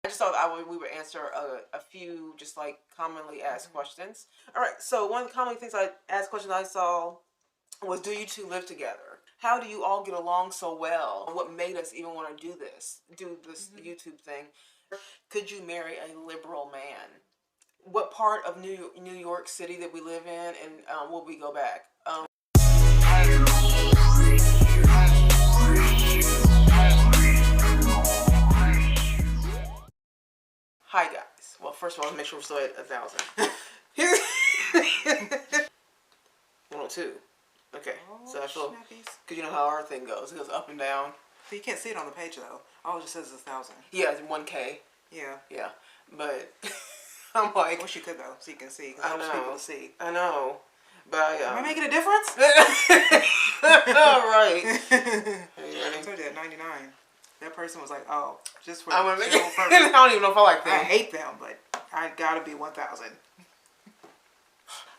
I just thought we would answer a few just like commonly asked questions. All right, so one of the commonly things I asked questions I saw was, do you two live together? How do you all get along so well? What made us even want to do this YouTube thing? Could you marry a liberal man? What part of New York City that we live in, and will we go back? Hi guys. Well, first of all, let's make sure we're still at 1,000. 102. Okay. Oh, so I feel, because you know how our thing goes. It goes up and down. So you can't see it on the page though. All it just says is 1,000. Yeah, it's 1K. Yeah. Yeah. But I'm like, I wish you could though, so you can see. I know. People to see. I know. But Am I making a difference? All right. I told you at 99. That person was like, "Oh, just for the purpose." I don't even know if I like them. I hate them, but I gotta be 1,000.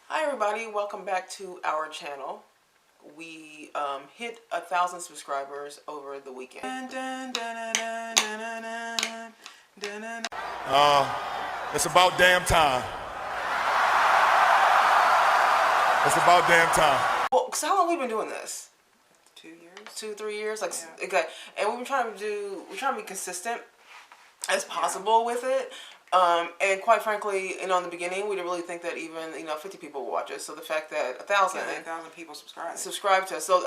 Hi everybody, welcome back to our channel. We hit 1,000 subscribers over the weekend. It's about damn time. It's about damn time. Well, so how long have we been doing this? 2 years? 2, 3 years? Like, yeah. Okay. And we've been trying to be consistent as possible with it. And quite frankly, in the beginning, we didn't really think that even 50 people would watch us. So the fact that 1,000 people subscribe to us, so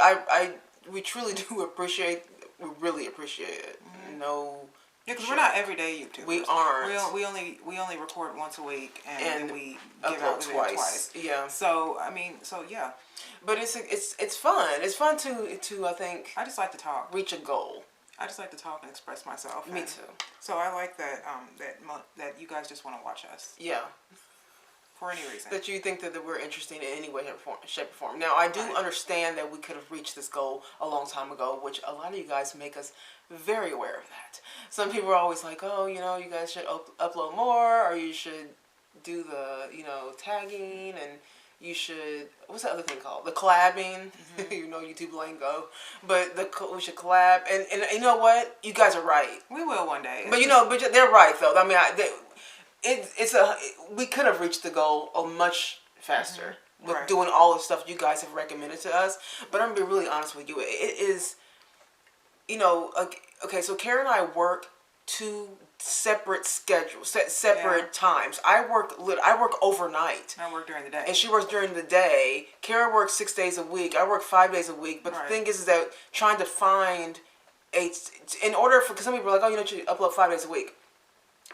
we truly do appreciate. We really appreciate it. No. Yeah, because we're not everyday YouTubers. We aren't. We only record once a week and then we give upload out twice. Yeah. So yeah. But it's fun. It's fun to I think. I just like to talk. Reach a goal. I just like to talk and express myself. Me too. So I like that that you guys just want to watch us. Yeah. For any reason. That you think that we're interesting in any way, shape, or form. Now, I do understand that we could have reached this goal a long time ago, which a lot of you guys make us very aware of that. Some people are always like, oh, you guys should upload more, or you should do the, tagging, and you should, what's the other thing called? The collabing, YouTube lingo. But we should collab, and you know what? You guys are right. We will one day. But but they're right though. I mean, we could have reached the goal much faster with doing all the stuff you guys have recommended to us. But I'm gonna be really honest with you. It is, okay. So Kara and I work 2 separate schedules, separate times. I work overnight. I work during the day. And she works during the day. Kara works 6 days a week. I work 5 days a week. But the thing is that trying to find in order for, because some people are like, oh, you should upload 5 days a week.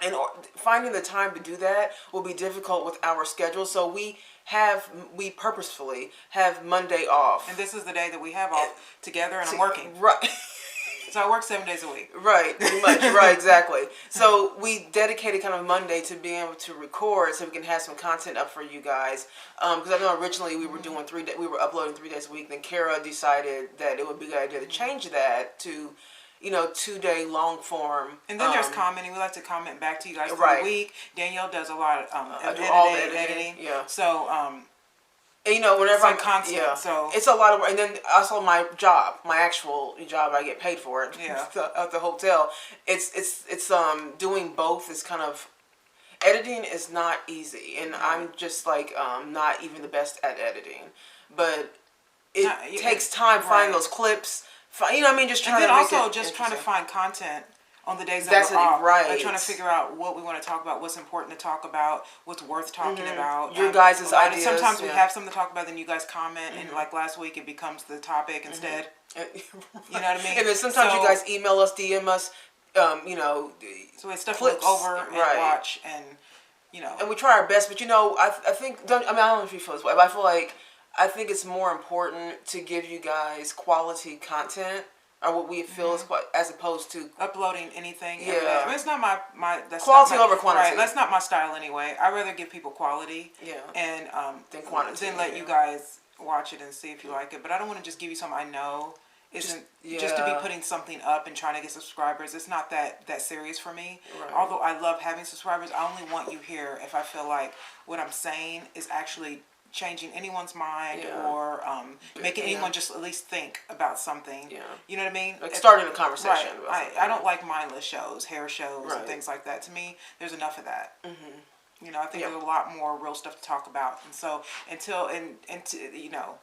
And finding the time to do that will be difficult with our schedule. So we purposefully have Monday off. And this is the day that we have off together, and I'm working. Right. So I work 7 days a week. Right, pretty much. Right, exactly. So we dedicated kind of Monday to being able to record so we can have some content up for you guys. Because I know originally we were doing we were uploading 3 days a week. Then Kara decided that it would be a good idea to change that to 2-day long form. And then there's commenting. We like to comment back to you guys for the week. Danielle does a lot of editing. Yeah. So and whenever I'm constant, so it's a lot of work. And then also my actual job, I get paid for it. Yeah. At the hotel, it's doing both is kind of, editing is not easy, and I'm just like not even the best at editing, but it takes time finding those clips. Just trying to make it just trying to find content on the days that we're off. Right. Like trying to figure out what we want to talk about, what's important to talk about, what's worth talking about. Your guys' ideas. Sometimes we have something to talk about, then you guys comment, and like last week it becomes the topic instead. You know what I mean? And then sometimes you guys email us, DM us, So it's stuff to look over and watch, and And we try our best, but I think, I don't know if you feel this way, but I feel like, I think it's more important to give you guys quality content, or what we feel is as opposed to uploading anything. Yeah. I mean, it's not my that's quality over quantity. Right, that's not my style anyway. I rather give people quality. Yeah. And than quantity. Then let you guys watch it and see if you like it. But I don't want to just give you something I know isn't just to be putting something up and trying to get subscribers. It's not that serious for me. Right. Although I love having subscribers, I only want you here if I feel like what I'm saying is actually changing anyone's mind Yeah. or making Yeah. anyone just at least think about something. Yeah. You know what I mean? Like starting a conversation. Right. About something. I don't like mindless shows, hair shows, Right. and things like that. To me, there's enough of that. Mm-hmm. You know, I think Yeah. there's a lot more real stuff to talk about. And so until you know,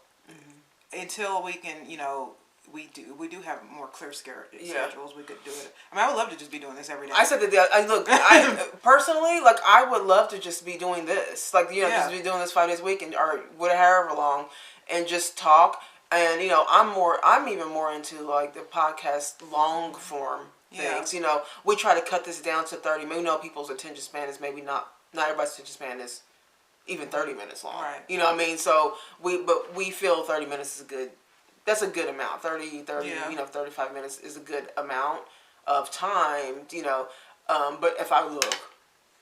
until we can, you know, we do have more clear schedules. We could do it. I mean, I would love to just be doing this every day. I said that. I personally, like, I would love to just be doing this, like, you know, just be doing this 5 days a week and or whatever long, and just talk. And you know, I'm even more into like the podcast long form things. You know, we try to cut this down to 30. We know people's attention span is maybe not everybody's attention span is even 30 minutes long. Right. You know what I mean? So we feel 30 minutes is a good. That's a good amount. 30, you know, 35 minutes is a good amount of time, you know. But if I look,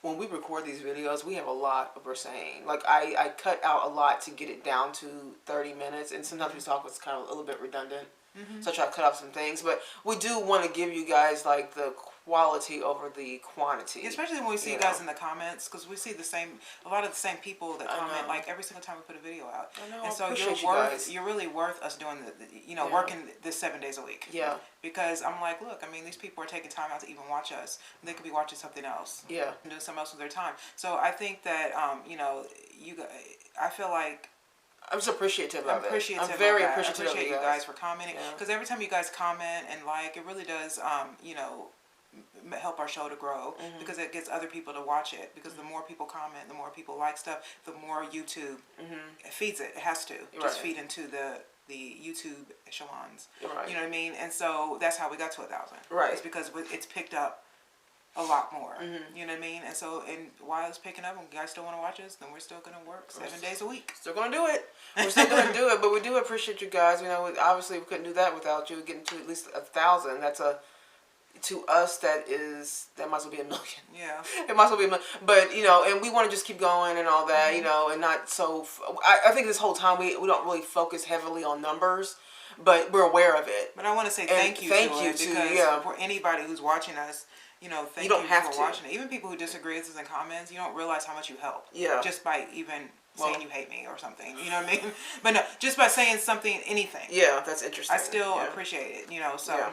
when we record these videos, we have a lot of we're saying. Like, I cut out a lot to get it down to 30 minutes. And sometimes we talk was kind of a little bit redundant. So I try to cut off some things. But we do want to give you guys, like, the quality over the quantity. Especially when we see you guys in the comments, because we see a lot of the same people that comment like every single time we put a video out. I know. And so you're really worth us doing working this 7 days a week. Yeah. Because I'm like, look, I mean, these people are taking time out to even watch us. They could be watching something else. Yeah. And doing something else with their time. So I think that you know, I feel like I'm just appreciative of it. I'm very I appreciative appreciate of you guys for commenting. Because every time you guys comment and like, it really does, you know, help our show to grow, because it gets other people to watch it, because the more people comment, the more people like stuff, the more YouTube feeds it. It has to just feed into the YouTube echelons. Right. You know what I mean? And so that's how we got to 1,000. Right. It's because it's picked up a lot more. You know what I mean? And so, and while it's picking up and you guys still want to watch us, then we're still going to work 7 days a week. Still going to do it. We're still going to do it, but we do appreciate you guys. You know, obviously we couldn't do that without you getting to at least 1,000. That's to us, that might as well be a million. Yeah. It might as well be a million. But, you know, and we want to just keep going and all that, you know, and not so, I think this whole time we don't really focus heavily on numbers, but we're aware of it. But I want to say thank you because for anybody who's watching us, you know, thank you for watching it. Even people who disagree with us in comments, you don't realize how much you help. Yeah. Just by even saying you hate me or something. You know what I mean? But no, just by saying something, anything. Yeah, that's interesting. I still appreciate it, you know, so. Yeah.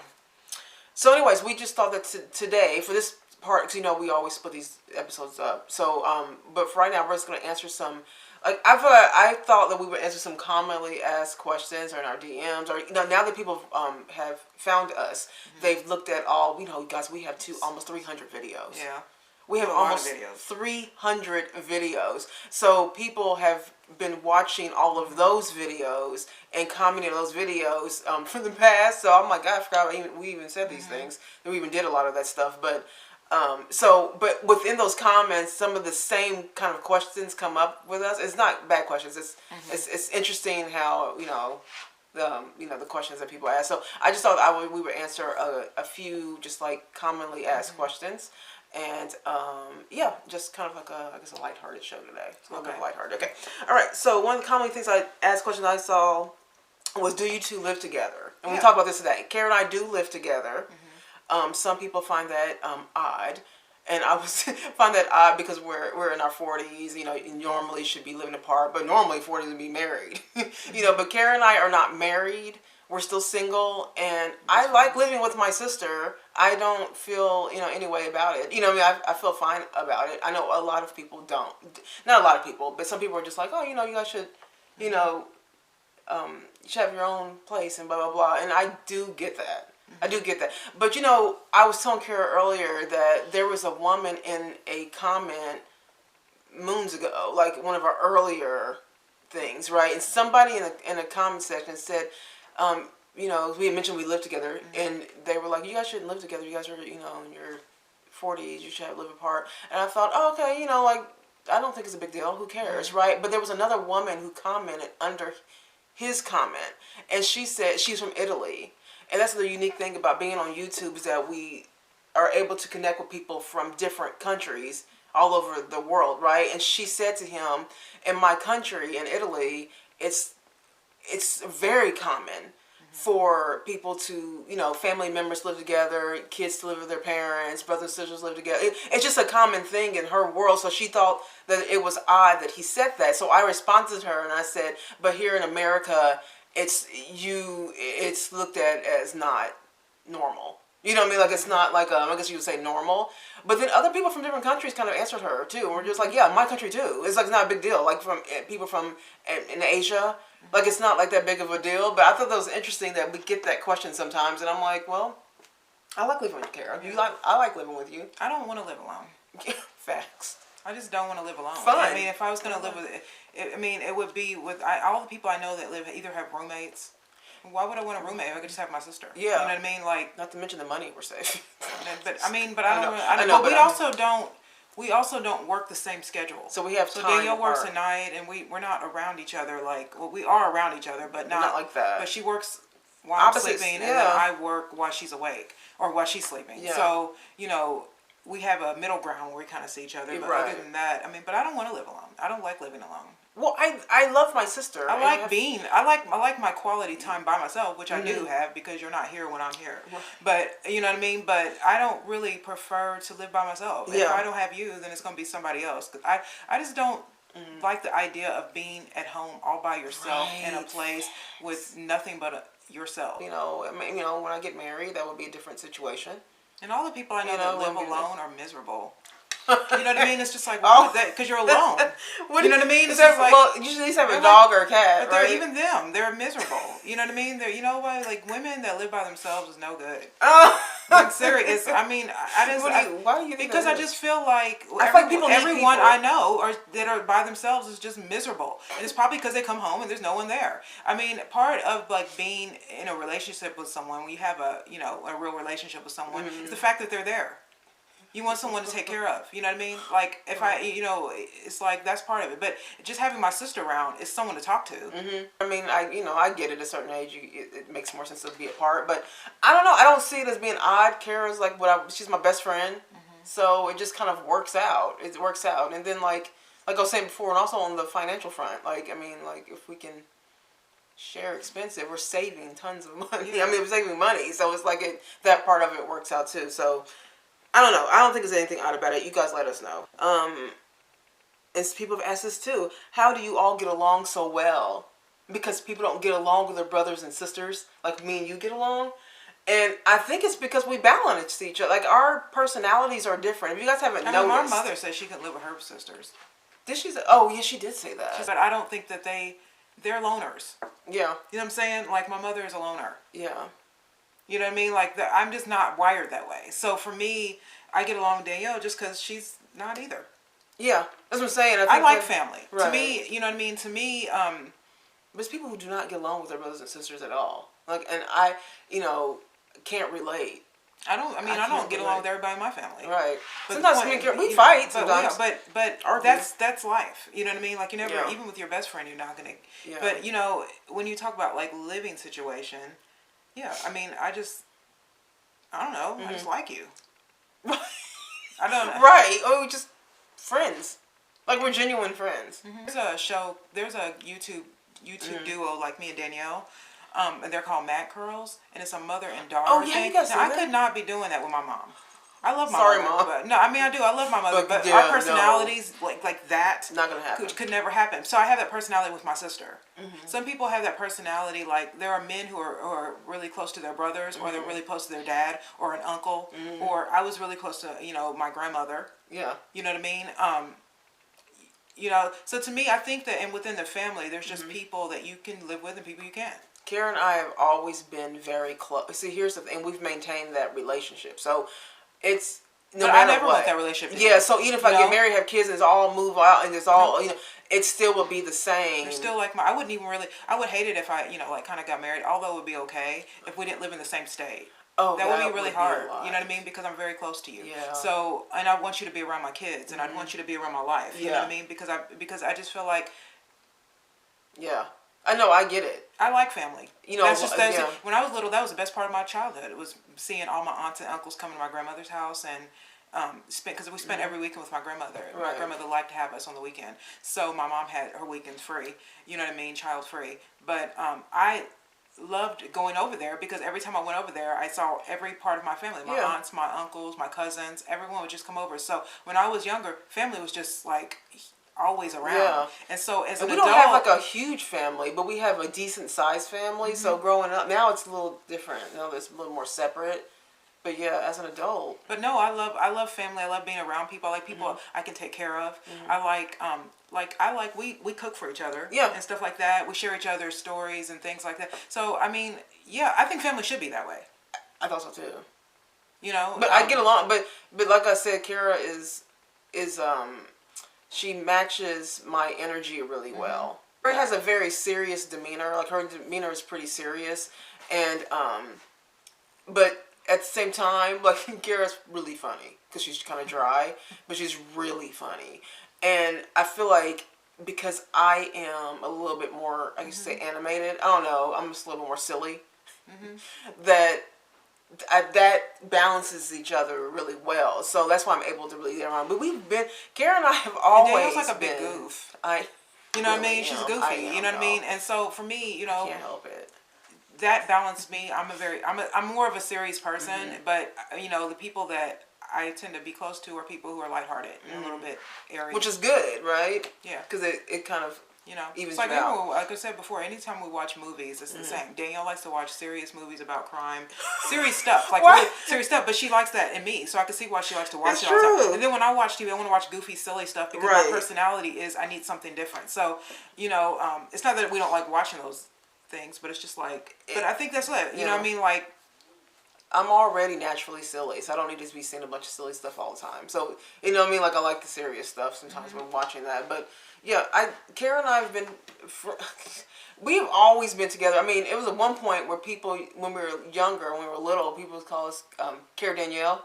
So anyways, we just thought that today, for this part, because, you know, we always split these episodes up. So, but for right now, we're just going to answer some, like, I thought that we would answer some commonly asked questions or in our DMs, or, you know, now that people have found us, they've looked at all, you know, guys, we have almost 300 videos. Yeah. We have almost 300 videos. So people have been watching all of those videos and commenting on those videos from the past. So I'm like, God, I forgot we even said these things. We even did a lot of that stuff. But but within those comments, some of the same kind of questions come up with us. It's not bad questions. It's interesting how, you know, the questions that people ask. So I just thought we would answer a few just like commonly asked questions. And just kind of like I guess a lighthearted show today. It's a little bit of lighthearted. Okay. All right. So one of the common things questions I saw was, do you two live together? And we talked about this today. Karen and I do live together. Some people find that odd. And I find that odd because we're in our 40s, you know, and normally should be living apart, but normally 40s would be married. You know, but Karen and I are not married. We're still single, and I like living with my sister. I don't feel, you know, any way about it. You know, I mean, I feel fine about it. I know a lot of people don't. Not a lot of people, but some people are just like, oh, you know, you guys should, you know, you should have your own place and blah, blah, blah. And I do get that. I do get that. But, you know, I was telling Kara earlier that there was a woman in a comment moons ago, like one of our earlier things, right? And somebody in a comment section said, you know, we had mentioned we live together, and they were like, you guys shouldn't live together. You guys are, you know, in your 40s. You should live apart. And I thought, oh, okay, you know, like, I don't think it's a big deal. Who cares, right? But there was another woman who commented under his comment, and she said she's from Italy. And that's the unique thing about being on YouTube, is that we are able to connect with people from different countries all over the world, right? And she said to him, in my country, in Italy, it's very common for people to, family members live together, kids to live with their parents, brothers and sisters live together. It's just a common thing in her world. So she thought that it was odd that he said that. So I responded to her and I said, but here in America, it's looked at as not normal. You know what I mean? Like, it's not like, I guess you would say normal. But then other people from different countries kind of answered her, too. And we're just like, yeah, my country, too. It's like, it's not a big deal. Like, from people from in Asia, like, it's not like that big of a deal. But I thought that was interesting that we get that question sometimes. And I'm like, well, I like living with you, Kara. I like living with you. I don't want to live alone. Facts. I just don't want to live alone. Fun. I mean, if I was going to live with it would be with all the people I know that live either have roommates. Why would I want a roommate if I could just have my sister? Yeah. You know what I mean? Like, not to mention the money we're saving. But I know. But we also don't work the same schedule. So we have so time. Danielle works at night, and we're not around each other. Like, well, we are around each other, but not like that. But she works while Opposites, I'm sleeping, yeah. and then I work while she's awake or while she's sleeping. Yeah. So we have a middle ground where we kind of see each other. But right. other than that, but I don't want to live alone. I don't like living alone. Well, I love my sister. I like my quality time by myself, which I do have because you're not here when I'm here. But you know what I mean. But I don't really prefer to live by myself. Yeah. If I don't have you, then it's gonna be somebody else. 'Cause I just don't like the idea of being at home all by yourself in a place with nothing but yourself. When I get married, that would be a different situation. And all the people I know that live alone are miserable. You know what I mean? It's just like, because you're alone. You know what I mean? It's like, well, you should at least have a dog or a cat, but right? Even them, they're miserable. You know what I mean? They're, like women that live by themselves is no good. I'm serious. I mean, why do you think because that I just feel like everyone I know that are by themselves is just miserable, and it's probably because they come home and there's no one there. I mean, part of like being in a relationship with someone, when you have a real relationship with someone, is the fact that they're there. You want someone to take care of, you know what I mean? Like, if it's like, that's part of it. But just having my sister around is someone to talk to. Mm-hmm. I mean, I get it at a certain age. It makes more sense to be apart. But I don't know. I don't see it as being odd. Kara's like, she's my best friend. So it just kind of works out. It works out. And then, like I was saying before, and also on the financial front, if we can share expenses, we're saving tons of money. Yeah. We're saving money. So it's like that part of it works out too. So I don't know. I don't think there's anything odd about it. You guys let us know. And people have asked this too. How do you all get along so well? Because people don't get along with their brothers and sisters like me and you get along. And I think it's because we balance each other. Like, our personalities are different. If you guys haven't noticed. My mother said she could live with her sisters. Did she say? Oh, yeah, she did say that. But I don't think that they're loners. Yeah. You know what I'm saying? Like, my mother is a loner. Yeah. You know what I mean? Like, I'm just not wired that way. So for me, I get along with Danielle just because she's not either. Yeah, that's what I'm saying. I like family. Right. To me, you know what I mean? To me, there's people who do not get along with their brothers and sisters at all. Like, and I, can't relate. I don't get along with everybody in my family. Right. But sometimes we fight sometimes. But that's life. You know what I mean? Like, you never, even with your best friend, you're not going to. Yeah. But, when you talk about, like, living situation, yeah, I don't know. I just like you. I don't know. Right. Oh, just friends. Like, we're genuine friends. There's a YouTube duo like me and Danielle. And they're called Mad Curls, and it's a mother and daughter. Oh, yeah, thing. you guys I could not be doing that with my mom. I love my Sorry, mother. Mom. But, no, I do. I love my mother, but yeah, our personalities, like that, not gonna happen. Could never happen. So I have that personality with my sister. Some people have that personality. Like, there are men who are really close to their brothers, or they're really close to their dad, or an uncle, or I was really close to my grandmother. Yeah. You know what I mean? So to me, I think that, and within the family, there's just people that you can live with and people you can't. Kara and I have always been very close. See, here's the thing. We've maintained that relationship. So it's no but matter I never what. want that relationship. Yeah, so even if I get married, have kids, and it's all move out, and it's all, it still would be the same. They're still like I wouldn't even really, I would hate it if I, like, kind of got married, although it would be okay if we didn't live in the same state. Oh, that would be really hard. You know what I mean? mean? Because I'm very close to you. Yeah. So, and I want you to be around my kids, and I want you to be around my life. You know what I mean? Because I just feel like. Yeah. I know, I get it. I like family. That's when I was little, that was the best part of my childhood. It was seeing all my aunts and uncles come to my grandmother's house and because we spent every weekend with my grandmother. Right. My grandmother liked to have us on the weekend. So my mom had her weekends free, you know what I mean, child free. But I loved going over there because every time I went over there, I saw every part of my family, my Yeah. aunts, my uncles, my cousins, everyone would just come over. So when I was younger, family was just like always around. Yeah. And so as And an we adult, don't have like a huge family, but we have a decent sized family. So Mm-hmm. growing up, now it's a little different. Now it's a little more separate. But yeah, as an adult, but no, I love family. I love being around people. I like people I can take care of. I like we cook for each other. Yeah. And stuff like that. We share each other's stories and things like that. So I mean, yeah, I think family should be that way. I thought so too. You know. But I get along. But like I said, Kara is she matches my energy really well. Kara has a very serious demeanor. Like her demeanor is pretty serious, and but at the same time, like Kara's really funny because she's kind of dry, but she's really funny, and I feel like because I am a little bit more, I guess you say animated. I don't know. I'm just a little more silly. That that balances each other really well. So that's why I'm able to really get around. But Kara and I have always Danielle's like a big been, goof. I You know what I really mean? She's am. goofy. I am, You know what I y'all. mean? And so for me, you know, Can't help it. that balanced me. I'm more of a serious person, but you know, the people that I tend to be close to are people who are lighthearted and a little bit airy. Which is good, right? Yeah. Because it kind of, you know, evens it's like you out. like I said before, anytime we watch movies, it's the same. Danielle likes to watch serious movies about crime, serious stuff, like What? really serious stuff. But she likes that in me, so I can see why she likes to watch It's it all the time. true. And then when I watch TV, I want to watch goofy, silly stuff because Right. my personality is I need something different. So you know, it's not that we don't like watching those things, but it's just like. But I think that's it. You know what I mean? Like. I'm already naturally silly, so I don't need to be seeing a bunch of silly stuff all the time. So, you know what I mean? Like, I like the serious stuff sometimes when watching that. But, yeah, Kara and I have been, we've always been together. I mean, it was at one point where people, when we were younger, when we were little, people would call us Kara Danielle.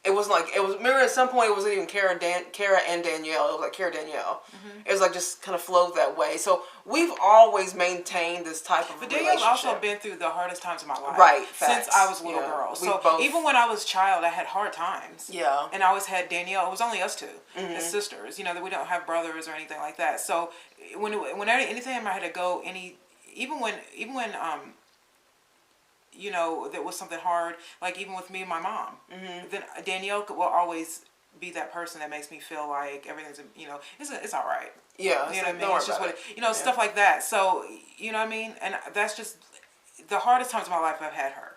It was like, remember at some point it wasn't even Kara and Danielle. It was like Kara Danielle. It was like just kind of flowed that way. So we've always maintained this type of But relationship. Danielle's also been through the hardest times of my life. Right, Since facts. I was a little Yeah, girl. we So both- even when I was a child, I had hard times. Yeah. And I always had Danielle. It was only us two as sisters. You know, that we don't have brothers or anything like that. So anytime I had to go even when you know, there was something hard, like even with me and my mom, then Danielle will always be that person that makes me feel like everything's, you know, it's all right. Yeah. You know what I mean? Don't It's just worry what, about it. you know, stuff like that. So, you know what I mean? And that's just the hardest times of my life I've had her.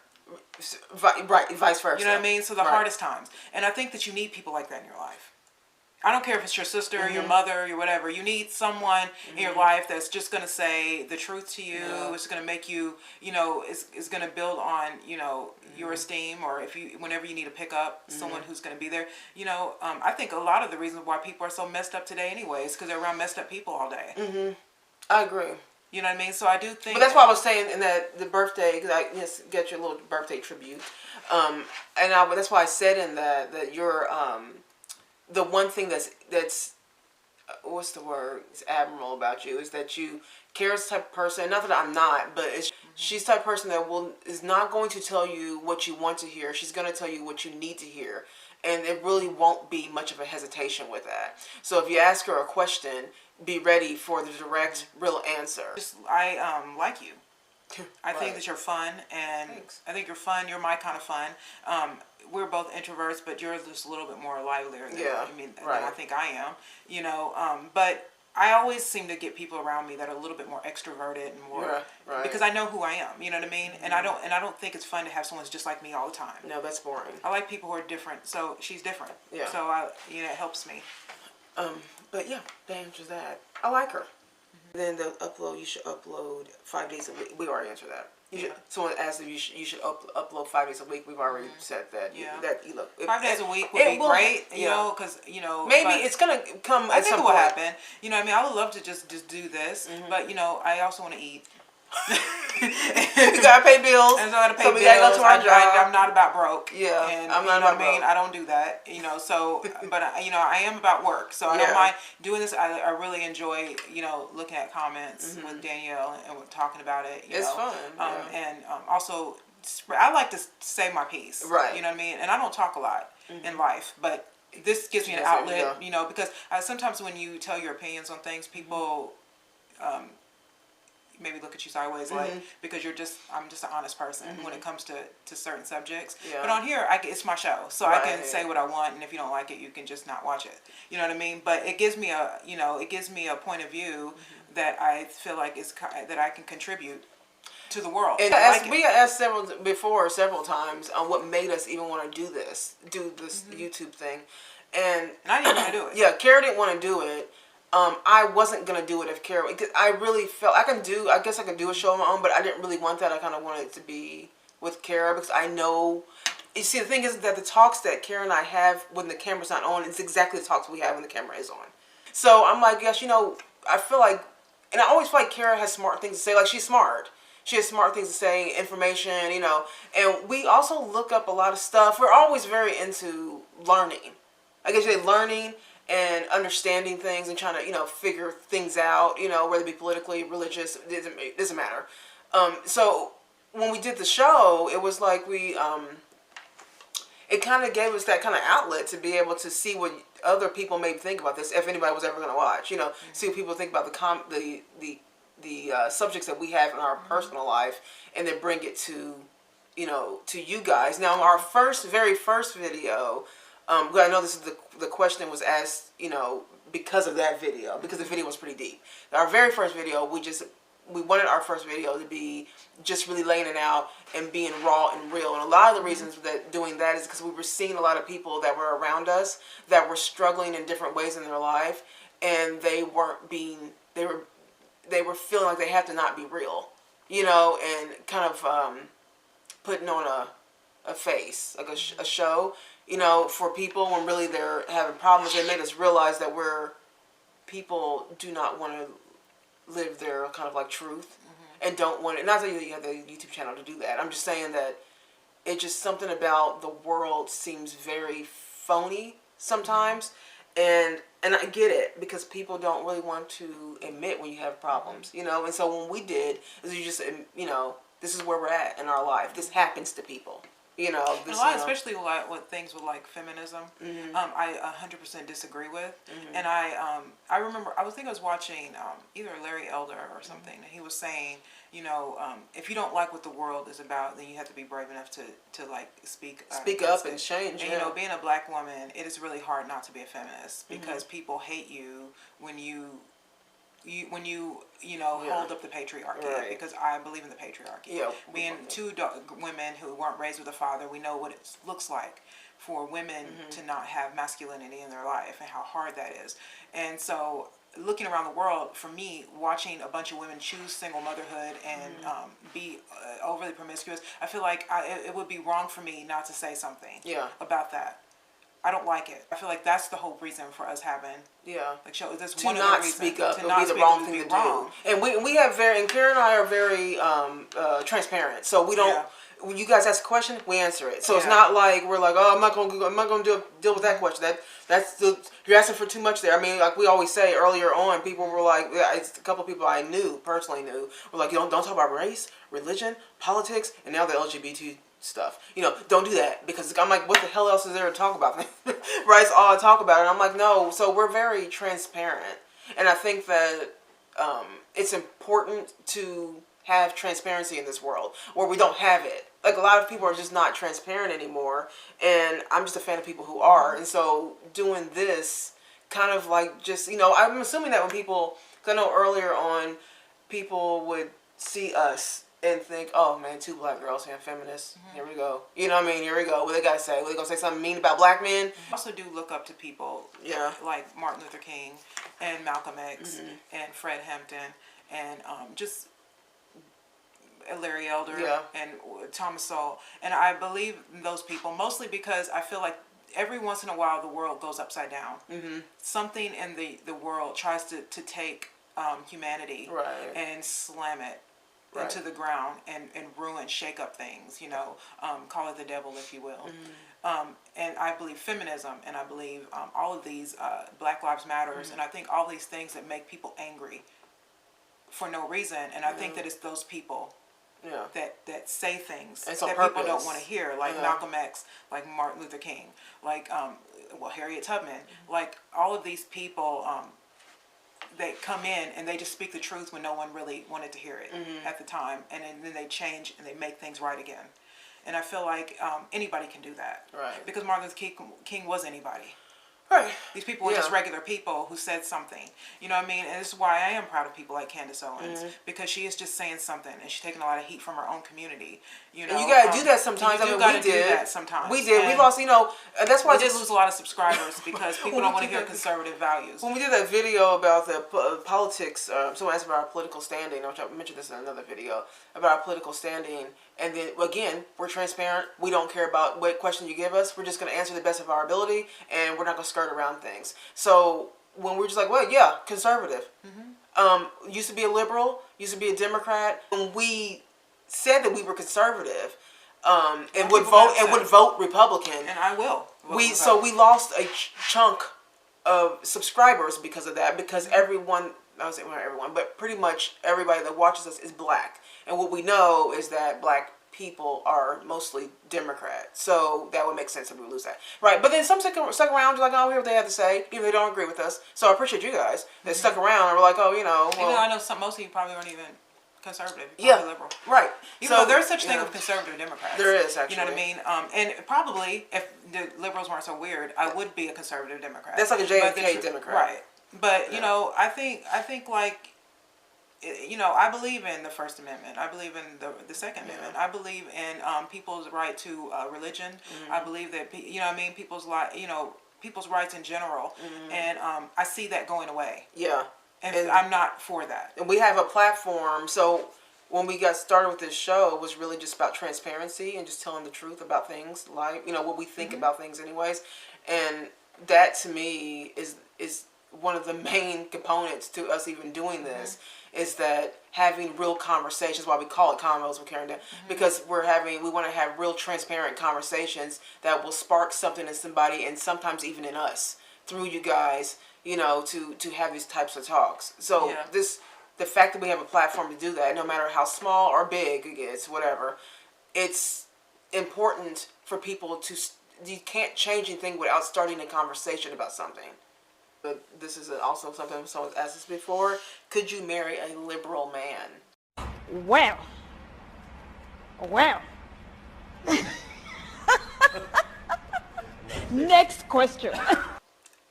Right, vice versa. You know what I mean? So the Right. hardest times. And I think that you need people like that in your life. I don't care if it's your sister, your mother, your whatever. You need someone in your life that's just going to say the truth to you. Yeah. It's going to make you, you know, is going to build on, you know, your esteem, or whenever you need to pick up someone who's going to be there. You know, I think a lot of the reasons why people are so messed up today anyway is because they're around messed up people all day. I agree. You know what I mean? So I do think. But that's why I was saying in the birthday, because I get your little birthday tribute, and that's why I said in that you're the one thing that's what's the word? It's admirable about you is that you Kara's the type of person. Not that I'm not, but she's the type of person that is not going to tell you what you want to hear. She's going to tell you what you need to hear. And it really won't be much of a hesitation with that. So if you ask her a question, be ready for the direct, real answer. I like you. I think Right. that you're fun, and Thanks. I think you're fun. You're my kind of fun. We're both introverts, but you're just a little bit more livelier than Yeah, than right. I think I am. You know, but I always seem to get people around me that are a little bit more extroverted and more Yeah, right. because I know who I am. You know what I mean? And I don't think it's fun to have someone who's just like me all the time. No, that's boring. I like people who are different. So she's different. Yeah. So it helps me. But yeah, that answers that. I like her. Then the upload, you should upload 5 days a week. We already answered that. You should. Someone asked if you should upload 5 days a week. We've already said that. Yeah. Look, 5 days a week would be great. You know, because maybe but it's gonna come I at think some it will point. happen. You know, what I mean, I would love to just do this, but you know, I also want to eat. We gotta pay bills. And so I gotta pay so bills. we gotta go to our job. I'm not about broke. Yeah, and I'm not you know about what I mean. broke. I don't do that. You know, so but you know, I am about work. So I Yeah. don't mind doing this. I really enjoy looking at comments with Danielle and we're talking about it. You It's know. fun, yeah. And also I like to say my piece. Right. You know what I mean. And I don't talk a lot in life, but this gives me an Yes, there you outlet. go. You know, because sometimes when you tell your opinions on things, people. maybe look at you sideways, like, because I'm just an honest person when it comes to certain subjects. Yeah. But on here, it's my show, so I can say what I want, and if you don't like it, you can just not watch it. You know what I mean? But it gives me a point of view that I feel like that I can contribute to the world. And we got asked several times on what made us even want to do this YouTube thing, and I didn't want to do it. Yeah, Kara didn't want to do it. I wasn't gonna do it if Kara, because I really felt I guess I can do a show on my own, but I didn't really want that. I kind of wanted it to be with Kara because I know. You see, the thing is that the talks that Kara and I have when the camera's not on, it's exactly the talks we have when the camera is on. So I'm like, yes, I feel like, and I always feel like Kara has smart things to say. Like, she's smart. She has smart things to say, information, And we also look up a lot of stuff. We're always very into learning. I guess learning and understanding things and trying to, figure things out, whether it be politically, religious, it doesn't matter. So when we did the show, it was like it kind of gave us that kind of outlet to be able to see what other people may think about this, if anybody was ever going to watch, see what people think about the subjects that we have in our personal life, and then bring it to you guys. Now, our very first video, I know this is the question was asked, because of that video, because the video was pretty deep. Our very first video, we wanted our first video to be just really laying it out and being raw and real. And a lot of the reasons that doing that is because we were seeing a lot of people that were around us that were struggling in different ways in their life, and they were feeling like they had to not be real, and kind of putting on a face, like a show, for people when really they're having problems. They made us realize that people do not want to live their kind of like truth, and don't want it. Not that you have the YouTube channel to do that. I'm just saying that it's just something about the world seems very phony sometimes, and I get it because people don't really want to admit when you have problems, And so when we did, is you just, this is where we're at in our life. This happens to people. Especially with things with like feminism, I 100% disagree with. And I remember I was watching either Larry Elder or something, and he was saying, if you don't like what the world is about, then you have to be brave enough to like speak up and change. And being a black woman, it is really hard not to be a feminist because people hate you when you hold up the patriarchy, because I believe in the patriarchy. Yeah, being two women who weren't raised with a father, we know what it looks like for women to not have masculinity in their life and how hard that is. And so looking around the world, for me, watching a bunch of women choose single motherhood and be overly promiscuous, I feel like it would be wrong for me not to say something about that. I don't like it. I feel like that's the whole reason for us having show. That's to not speak up. It would be the wrong thing to do. And we have and Kara and I are very transparent. So we don't. When you guys ask a question, we answer it. So it's not like we're like, I'm not going to deal with that question. You're asking for too much there. I mean, like we always say earlier on, people were like, it's a couple of people I personally knew, were like, don't talk about race, religion, politics, and now the LGBT stuff. Don't do that, because I'm like, what the hell else is there to talk about? Right? It's all I talk about. And I'm like, no. So we're very transparent. And I think that it's important to have transparency in this world where we don't have it. Like, a lot of people are just not transparent anymore, and I'm just a fan of people who are. And so doing this kind of like just, I'm assuming that when people, because I know earlier on people would see us and think, oh man, two black girls and feminists. Here we go. You know what I mean? Here we go. What they gotta say? What they gonna say something mean about black men? I also do look up to people like Martin Luther King and Malcolm X and Fred Hampton and just Larry Elder and Thomas Sowell. And I believe in those people mostly because I feel like every once in a while the world goes upside down. Something in the world tries to take humanity and slam it into the ground and shake up things, call it the devil, if you will. And I believe feminism, and I believe all of these Black Lives Matters, and I think all these things that make people angry for no reason. And I think that it's those people that say things that people don't want to hear, like Malcolm X, like Martin Luther King, like Harriet Tubman, like all of these people they come in and they just speak the truth when no one really wanted to hear it at the time, and then they change and they make things right again. And I feel like anybody can do that. Right. Because Martin Luther King was anybody. Right. These people were just regular people who said something. You know what I mean? And this is why I am proud of people like Candace Owens, because she is just saying something, and she's taking a lot of heat from her own community. You know, and you gotta do that sometimes. You we did. Do that sometimes. We did. And we lost. That's why we did lose a lot of subscribers because people don't want to hear conservative values. When we did that video about the politics, someone asked about our political standing. Which I mentioned this in another video about our political standing. And then again, we're transparent. We don't care about what question you give us. We're just going to answer the best of our ability, and we're not going to skirt around things. So when we're just like, well, yeah, conservative. Used to be a liberal, used to be a Democrat. When we said that we were conservative, and would vote Republican, and I will. We lost a chunk of subscribers because of that. Because everyone, I don't say not everyone, but pretty much everybody that watches us is black. And what we know is that black people are mostly Democrat. So that would make sense if we lose that. Right. But then some stuck around, just like, oh, we hear what they have to say, even if they don't agree with us. So I appreciate you guys that stuck around and were like, oh, even though I know most of you probably aren't even conservative. You're probably liberal. Right. Even though there's such thing of conservative Democrats. There is, actually. You know what I mean? And probably, if the liberals weren't so weird, I would be a conservative Democrat. That's like a JFK Democrat. Right. But, I think like, I believe in the First Amendment. I believe in the Second Amendment. I believe in people's right to religion. I believe that people's rights in general, and I see that going away. Yeah, and I'm not for that. And we have a platform. So when we got started with this show, it was really just about transparency and just telling the truth about things, like what we think about things, anyways. And that to me is one of the main components to us even doing this. Is that having real conversations, why we call it Convos with Karen Dan, because we want to have real transparent conversations that will spark something in somebody, and sometimes even in us, through you guys, to have these types of talks. So the fact that we have a platform to do that, no matter how small or big it gets, whatever, it's important for people you can't change anything without starting a conversation about something. But this is also something someone's asked us before. Could you marry a liberal man? Well. Next question.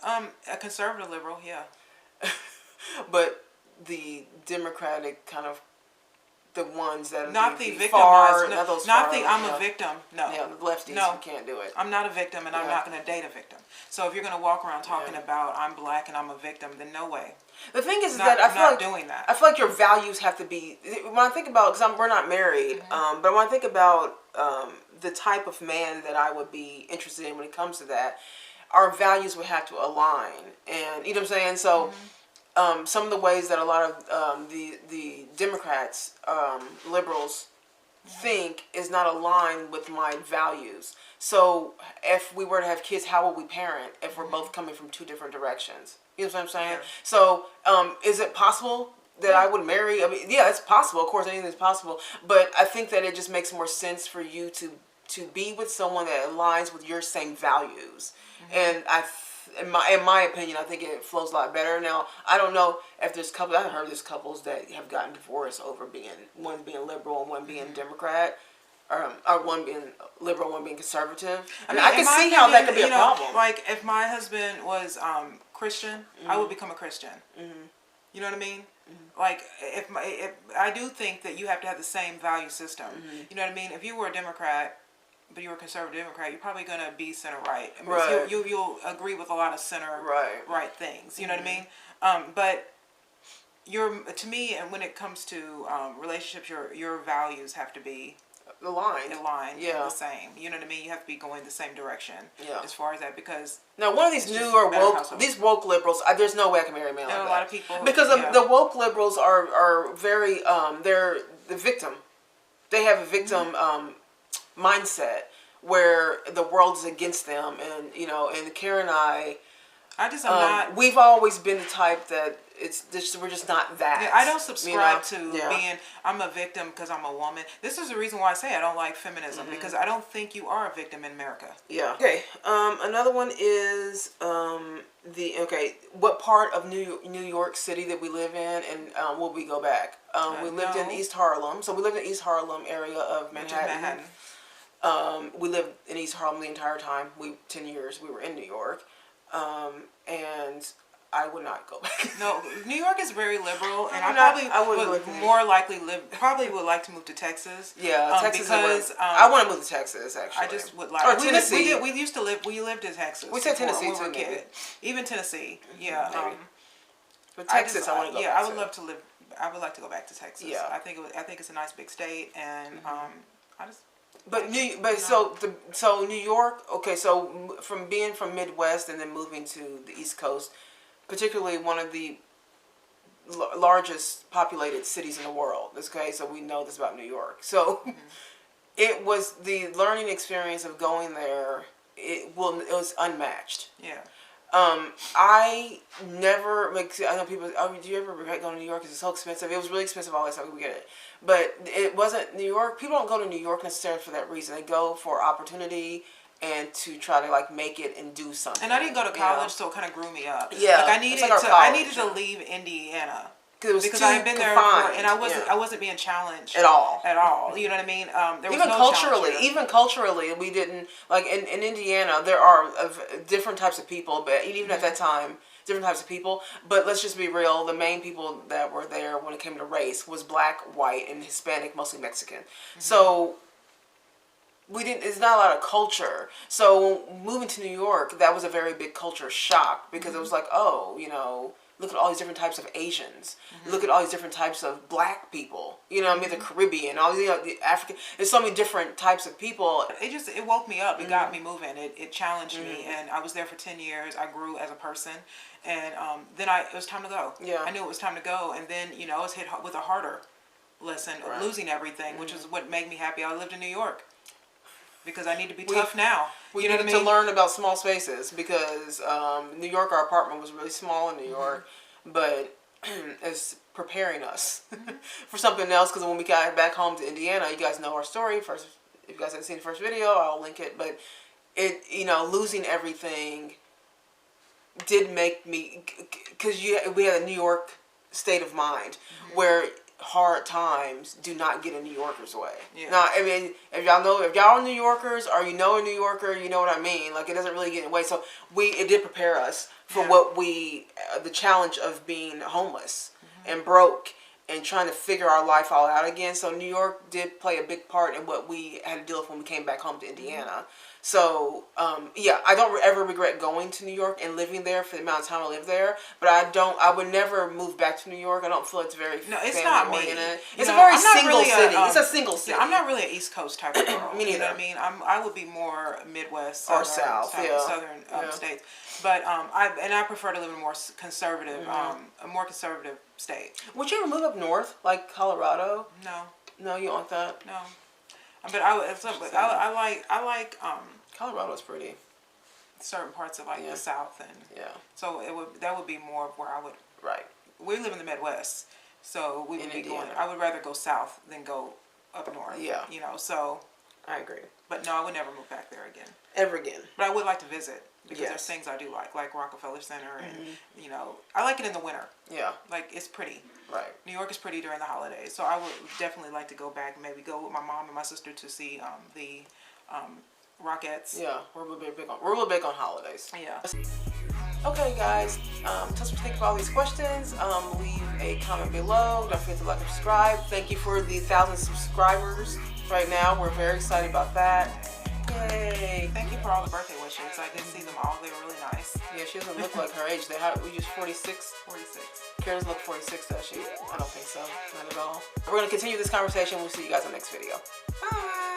A conservative liberal, yeah. But the Democratic kind of the ones that are not the victimized. I'm a victim. No. Yeah, the lefties you can't do it. I'm not a victim, and I'm not going to date a victim. So if you're going to walk around talking about I'm black and I'm a victim, then no way. The thing is that I feel like your values have to be. When I think about, because we're not married, but when I think about the type of man that I would be interested in when it comes to that, our values would have to align, and you know what I'm saying. So. Some of the ways that a lot of the Democrats, liberals, think is not aligned with my values. So if we were to have kids, how would we parent if we're both coming from two different directions? You know what I'm saying? Yeah. So is it possible that I would marry? I mean, yeah, it's possible. Of course, anything is possible. But I think that it just makes more sense for you to be with someone that aligns with your same values. And in my opinion, I think it flows a lot better. Now, I don't know if there's couples. I've heard there's couples that have gotten divorced over one being liberal and one being Democrat, or one being liberal, one being conservative. I mean, I can see how that could be a problem. Like if my husband was Christian, I would become a Christian. You know what I mean? Like if I do think that you have to have the same value system. You know what I mean? If you were a Democrat, but you're a conservative Democrat, you're probably going to be center right. I mean, right. You'll agree with a lot of center right things. You know what I mean? But to me, and when it comes to relationships, your values have to be aligned, yeah, the same. You know what I mean? You have to be going the same direction. Yeah. As far as that, because now one of these these woke liberals, there's no way I can marry a man like that. There are a lot of people because the woke liberals are very they're the victim. They have a victim mindset where the world is against them, and and Karen and I I just am not. We've always been the type that we're just not that. Yeah, I don't subscribe to Yeah. being I'm a victim because I'm a woman. This is the reason why I say I don't like feminism, because I don't think you are a victim in America. Yeah. Okay. Another one is what part of New York City that we live in, and will we go back? We lived in No. East Harlem, so we lived in East Harlem area of Manhattan. We lived in East Harlem the entire time. 10 years we were in New York, and I would not go back. No, New York is very liberal, and I would would like to move to Texas. Yeah, Texas. Because I want to move to Texas. Actually, I just would like. Or Tennessee. We used to live. We lived in Texas. We said Tennessee when we were too, a kid. maybe. Even Tennessee. Yeah. But Texas, I want to go. Yeah, back I would to. love to live. I would like to go back to Texas. Yeah. I think it's a nice big state, and I just. So New York. Okay, so from being from Midwest and then moving to the East Coast, particularly one of the largest populated cities in the world. Okay, so we know this about New York. So it was the learning experience of going there. It was unmatched. Yeah. I never I know people. Oh, do you ever regret going to New York? Because it's so expensive. It was really expensive. All that stuff. We get it, but it wasn't New York. People don't go to New York necessarily for that reason. They go for opportunity and to try to like make it and do something. And I didn't go to college, so it kind of grew me up. Yeah, like I needed to leave Indiana. Because I had been there and I wasn't being challenged at all. You know what I mean? There was even no culturally, we didn't like in Indiana. There are different types of people, but even at that time, different types of people. But let's just be real: the main people that were there when it came to race was black, white, and Hispanic, mostly Mexican. So we didn't. It's not a lot of culture. So moving to New York, that was a very big culture shock because it was like, oh, look at all these different types of Asians. Look at all these different types of black people. You know what I mean? The Caribbean, all these, the African. There's so many different types of people. It woke me up. It got me moving. It challenged me, and I was there for 10 years. I grew as a person, and then it was time to go. Yeah. I knew it was time to go, and then I was hit with a harder lesson of losing everything, which is what made me happy. I lived in New York because I need to be tough now. We needed to learn about small spaces because New York, our apartment was really small in New York, but it's preparing us for something else. Because when we got back home to Indiana, you guys know our story. First, if you guys haven't seen the first video, I'll link it. But losing everything did make me, because we had a New York state of mind where hard times do not get in New Yorkers' way. Yeah. Now, I mean, if y'all are New Yorkers or you know a New Yorker, you know what I mean. Like, it doesn't really get in the way. So it did prepare us for the challenge of being homeless and broke and trying to figure our life all out again. So New York did play a big part in what we had to deal with when we came back home to Indiana. So, I don't ever regret going to New York and living there for the amount of time I lived there. But I would never move back to New York. I don't feel it's very it's not me. It's a very single city. It's a single city. I'm not really an East Coast type of girl. Me neither. You know what I mean? I would be more Midwest or South, Southern states. But I prefer to live in a more conservative, a more conservative state. Would you ever move up north, like Colorado? No, you don't like that? No. But I like Colorado's pretty. Certain parts of the South, and so that would be more of where I would. Right. We live in the Midwest, so we would be Indiana. going. I would rather go south than go up north. Yeah. So. I agree. But no, I would never move back there again. Ever again. But I would like to visit because there's things I do like Rockefeller Center, and I like it in the winter. Yeah. Like, it's pretty. Right. New York is pretty during the holidays, so I would definitely like to go back. Maybe go with my mom and my sister to see the Rockettes. Yeah, we're real big on holidays. Yeah. Okay, guys. Tell us what you think of all these questions. Leave a comment below. Don't forget to like and subscribe. Thank you for the 1,000 subscribers right now. We're very excited about that. Yay! Thank you for all the birthday wishes. I did see them all. They were really nice. Yeah, she doesn't look like her age. We use 46. 46. Kara doesn't look 46, does she? I don't think so. Not at all. We're going to continue this conversation. We'll see you guys in the next video. Bye!